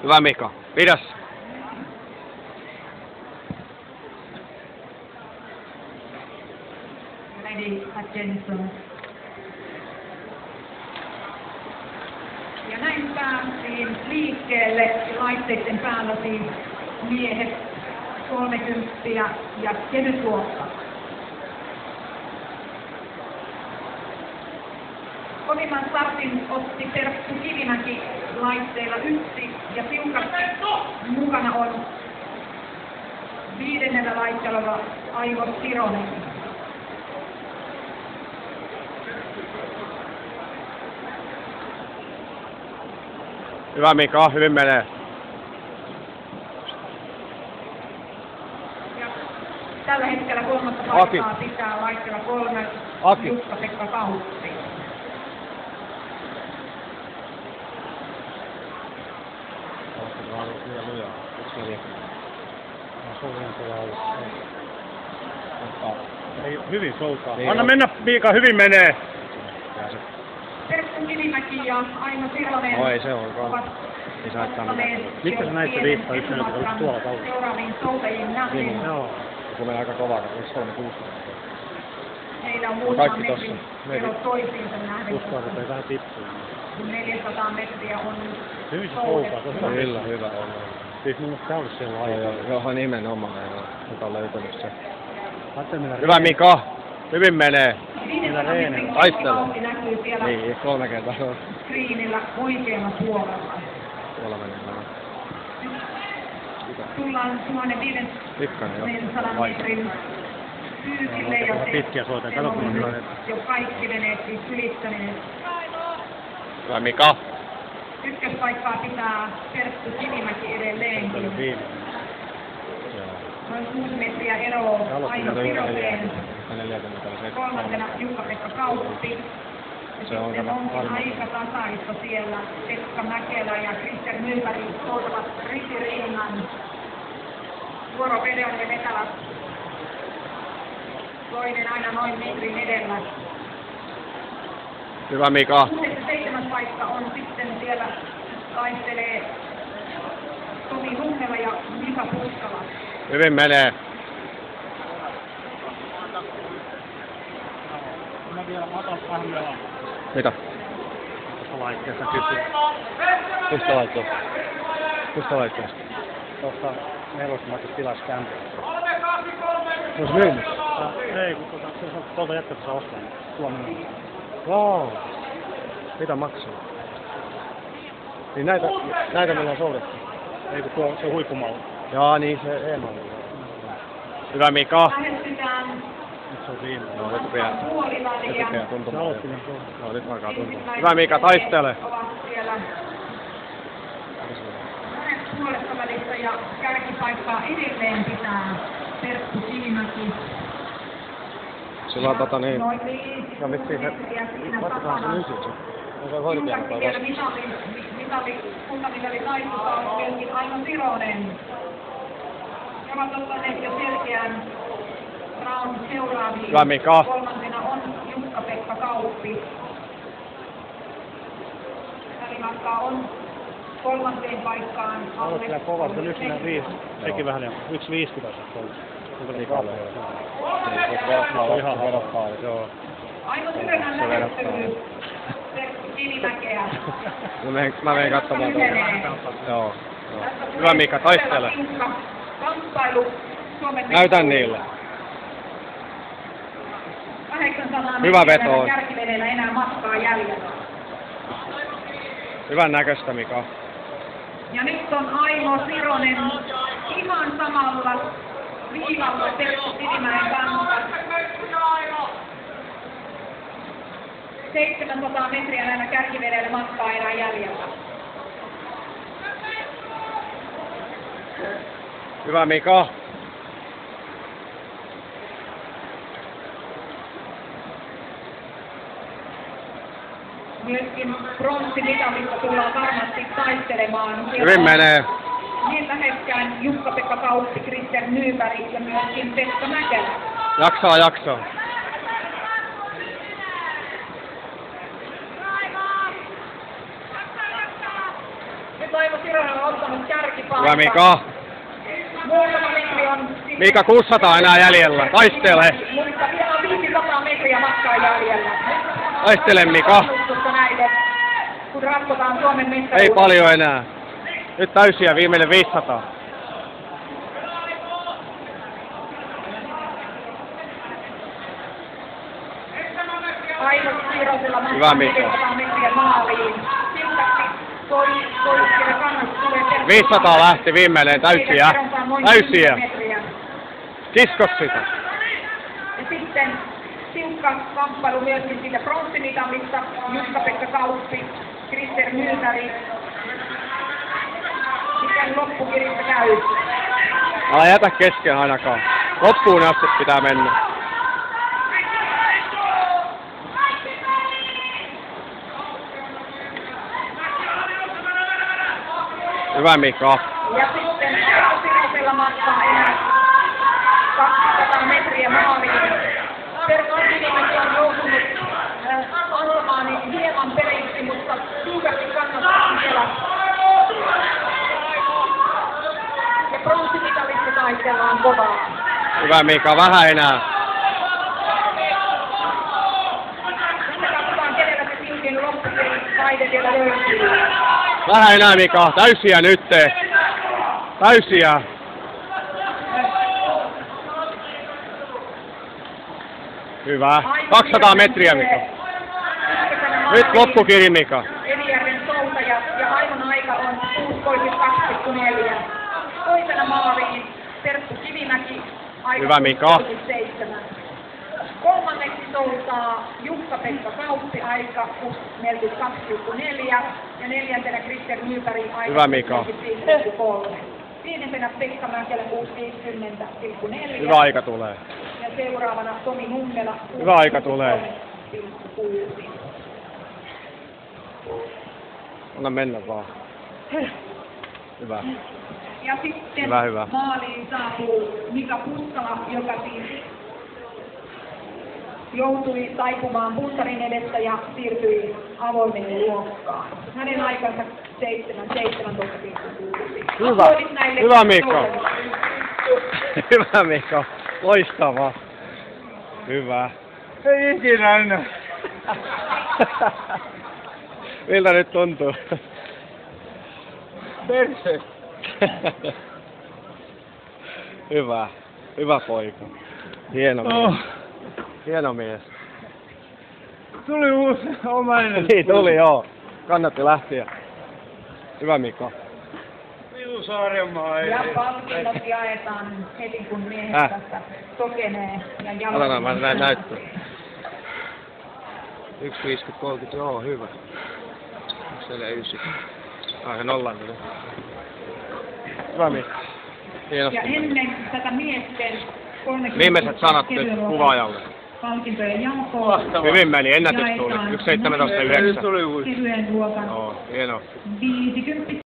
Hyvä Mika. Pidäs. Ready, attention. Ja näin päästiin liikkeelle laitteiden päällä siis miehet 30 ja kevytluokka. Kovimman startin otti Terttu Kivimäki laitteella 1 ja tiukasti mukana on 5. laitteella Aivo Sironen. Hyvä Mika, hyvin menee. Ja tällä hetkellä 3. paikkaa pitää laitteella 3 Jukka-Pekka Kauppi. Ei, hyvin soutaa. Anna mennä Miika, hyvin menee. Terttu Kivimäki ja Aino Sironen No ei se ovat ottaneet Mitkä sä näit se viittaa? Yksi näytä, oliko tuolla kautta? seuraaviin soutajiin nähden. Joo. Se menee aika kovaa, koska 3-6. Heillä on muutama kaikki tossa. metri ero toisiinsa nähden. Uskoa, että ei vähän tippuu. 400 metriä on Hyvin se soutaa, se on Kyllä, hyvä on. Siis mun mielestä tää olisi siellä lailla. Joo, nimenomaan, joka on löytänyt se. Hyvä Mika, hyvin menee. 500 metrin Taistelu. vauhti näkyy siellä Niin, 3 kertaa se on. screenillä oikealla puolella. Tuolla menee. Tullaan 1500 metrin kyykille ja pitkiä soita. Kato, kun on hyvä. jo kaikki veneet siis ylittäneet. Hyvä Mika. Ykköspaikkaa pitää Terttu Kivimäki edelleenkin. Noin 6 metriä eroa Aino Siroseen. 3. Jukka-Pekka Kauppi. Ja sitten onkin aika tasaista siellä. Pekka Mäkelä ja Kristian Nyberg soutavat ristiriinnan. Vuorovedon ja vetävät toinen aina noin metrin edellä. Hyvä Mika. 7. paikka on sitten siellä taistelee Tomi Nummela ja Mika Puskala. Hyvin menee. Mä vielä matan kahvella. Mitä? Tuossa laitteessa kysyy. Mistä laitteesta? Mistä laitteesta? Tuossa nelosmaisessa tilassa kämpässä. Onko myynyt? Ei, kun tuolta jätkätä saa ostaa. Suomen. Wow. Mitä maksaa? Niin näitä meillä on soudettu. Ei, kun tuo, se on huippumalli. Jaa, niin se E-malli. Hyvä Mika. Lähestytään Nyt se on viimeinen. No nyt rupeaa puoliväliä. tuntumaan. Aloittimen tuolla. No nyt alkaa tuntua. Hyvä Mika, taistele. Ovat siellä puolessa välissä ja kärkipaikkaa edelleen pitää Terttu Kivimäki. Sillä on niin. Noin 5 No miksi se? metriä siinä Laitetaan se takana. nyt se. No se on hoitopielä tai Vielä vasta. kultamitali taistetaan myöskin Aino Sironen. He ovat ottaneet jo selkeän raun seuraaviin. Hyvä Mika. 3. on Jukka-Pekka Kauppi. Välimatka on 3. paikkaan. Aloit kyllä kovaa, se on 1,5. Sekin vähän liian. 1,50 on. Niin paljon. Se on ihan harvaa. Joo. Aino Sironen lähestyy Terttu Kivimäkeä. Mä menen katsomaan Lyhenee. Joo. Hyvä Mika, taistele. Kamppailu Suomen Näytä niille. 800 Hyvä veto on. kärkiveneellä enää matkaa jäljellä. Hyvän näköistä Mika. Ja nyt on Aimo Sironen ihan samalla viivalla Terttu Kivimäen kanssa. 700 metriä näillä kärkiveneillä matkaa enää jäljellä. Hyvä Mika. Myöskin pronssimitalista tullaan varmasti taistelemaan. Hyvin menee. Niin läheskään Jukka-Pekka Kauppi, Kristian Nyberg ja myöskin Pekka Mäkelä. Jaksaa. Toivo Sironen on ottanut kärkipaikan. Hyvä Mika. Muutama metri on... Mika 600 enää jäljellä. Taistele. Mutta vielä on 500 metriä matkaa jäljellä. Taistele Mika. Näille, kun ratkotaan Suomen mestaruus. Ei paljon enää. Nyt täysiä viimeinen 500. Aino Sirosella Hyvä Mika. 500 metriä maaliin. Tiukasti toi siellä kannassa tulee... 500 lähti viimeinen täysiä. Täysiä. Kiskos sitä. Ja sitten tiukka kamppailu myöskin siitä pronssimitalista. Jukka-Pekka Kauppi, Krister Myltäri. Miten loppukirjassa käy? Älä jätä kesken ainakaan. Loppuun asti pitää mennä. Hyvä Mika. Ja sitten Aino Sirosella matkaa enää 200 metriä maaliin. Perttu Kivimäki on joutunut antamaan hieman periksi, mutta tiukasti kannattaa siellä. Ja pronssimitalista taistellaan kovaa. Hyvä Mika, vähän enää. Sitten katsotaan kenellä se tiukin lopputaide vielä löytyy. Vähän enää Mika, täysiä nyt. Täysiä. Hyvä. 200 metriä Mika. Nyt loppukiri Mika. Elijärven soutaja ja Aimon aika on 6.2,4. Toisena maaliin Perttu Kivimäki aika Hyvä Mika. 6.7. Kolmanneksi soutaa Jukka-Pekka Kauppi aika 6.42,4 ja neljäntenä Krister Myltäri aika Hyvä Mika. 6.3. Viidentenä Pekka Mäkelä 6.50,4. Hyvä aika tulee. Ja seuraavana Tomi Nummela 6.3,6. Hyvä aika tulee. Anna mennä vaan. Hyvä. Ja sitten Hyvä. maaliin saapuu Mika Puskala, joka siis joutui taipumaan pussarin edessä ja siirtyi avoimeen luokkaan. Hänen aikansa 17,6. Hyvä. Hyvä Mika. Hyvä Mika. Loistavaa. Hyvä. Ei ikinä enää. Miltä nyt tuntuu? Perse. Hyvä. Hyvä poika. Hieno mies. Hieno mies. Tuli uusi omainen. Niin tuli joo. Kannatti lähteä. Hyvä Mika. Minun Saariomaa ei. Ja palkinnot jaetaan heti kun miehet tästä sokenee. Ja Älä mä näin näyttää. 1.50-30, joo hyvä. 1.49. Ai nollaan tuli. Hyvä Mika. Hienosti. Ja ennen tätä miesten 30 Viimeiset sanat nyt kuvaajalle. palkintojen jakoa Hyvin meni, ennätys tuli. 1.17.9. kevyen luokan Joo, hieno. 50